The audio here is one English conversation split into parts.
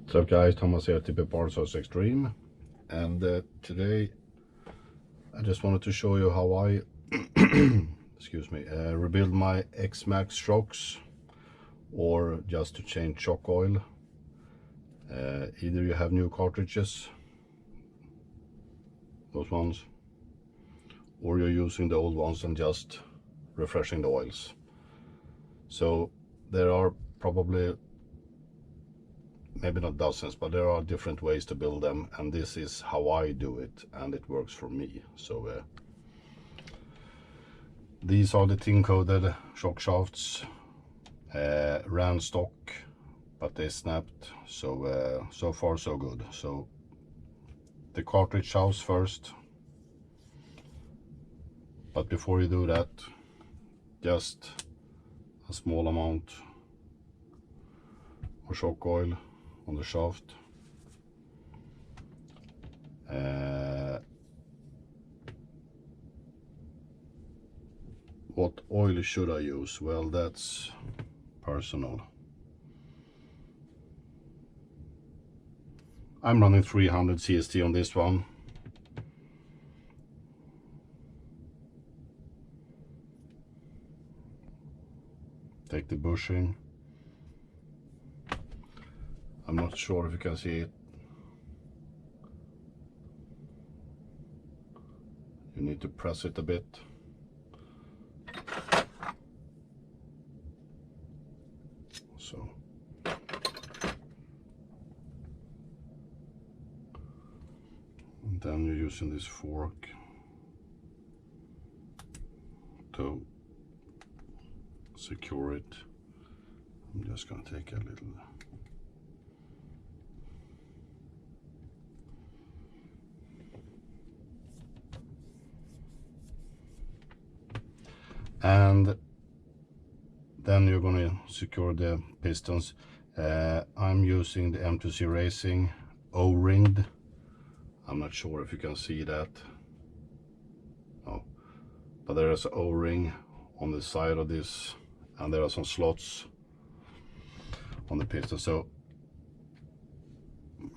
What's up guys, Thomas here, Rc-Xtreme, and today I just wanted to show you how I excuse me, rebuild my XMAXX shocks, or just to change shock oil. Either you have new cartridges, those ones, or you're using the old ones and just refreshing the oils. So there are probably, maybe not dozens, but there are different ways to build them, and this is how I do it, and it works for me. So these are the tin coated shock shafts, ran stock, but they snapped, so so far so good. So the cartridge shafts first, but before you do that, just a small amount of shock oil on the shaft. What oil should I use? Well, that's personal. I'm running 300 CST on this one. Take the bushing. I'm not sure if you can see it. You need to press it a bit. So. And then you're using this fork to secure it. I'm just going to take a little. And then you're going to secure the pistons. I'm using the M2C Racing O-ringed. I'm not sure if you can see that. No, but there is an O-ring on the side of this, and there are some slots on the piston. So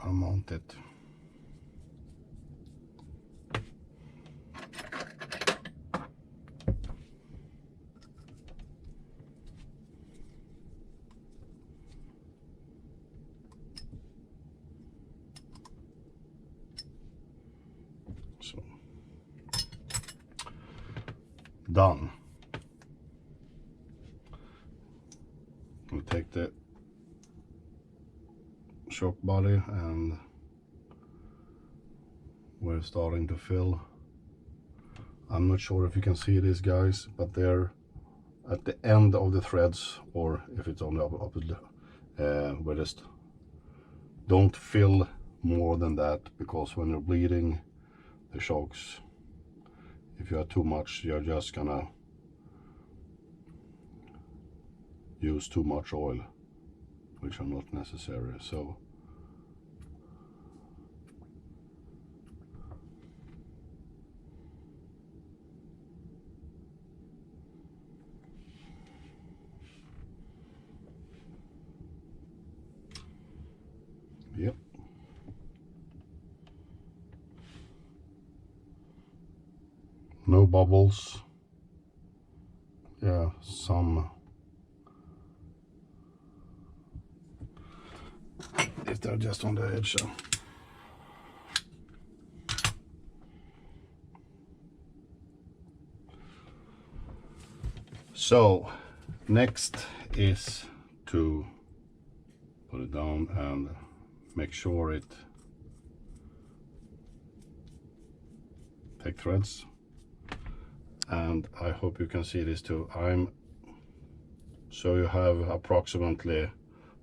I'll mount it. So, done. We'll take the shock body, and we're starting to fill. I'm not sure if you can see this, guys, but they're at the end of the threads, or if it's on the opposite, we just don't fill more than that, because when you're bleeding the shocks, if you have too much, you're just gonna use too much oil, which are not necessary. So yep. No bubbles. Yeah, some. If they're just on the edge. So next is to put it down and make sure it take threads. And I hope you can see this too. So you have approximately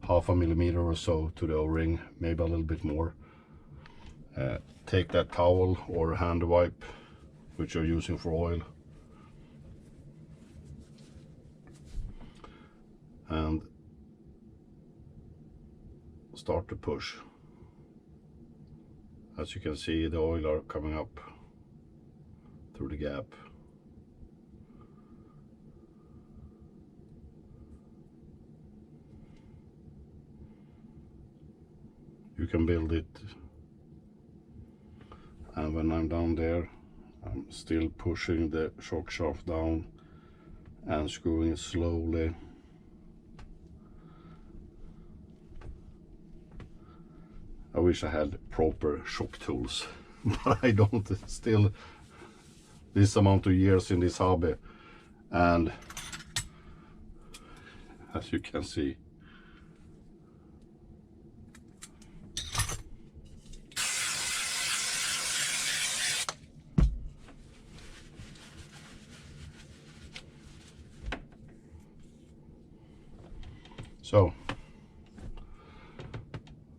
0.5 millimeter or so to the O-ring, maybe a little bit more. Take that towel or hand wipe, which you're using for oil, and start to push. As you can see, the oil are coming up through the gap. can build it. And when I'm down there, I'm still pushing the shock shaft down and screwing it slowly. I wish I had proper shock tools, but I don't. Still, this amount of years in this hobby, and as you can see, so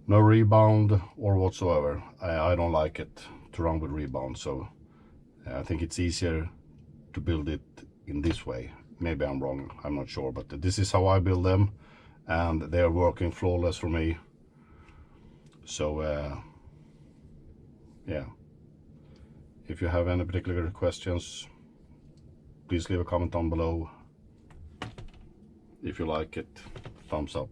no rebound or whatsoever. I don't like it to run with rebound, so I think it's easier to build it in this way. Maybe I'm wrong, I'm not sure, but this is how I build them, and they're working flawless for me. So yeah, if you have any particular questions, please leave a comment down below. If you like it, thumbs up.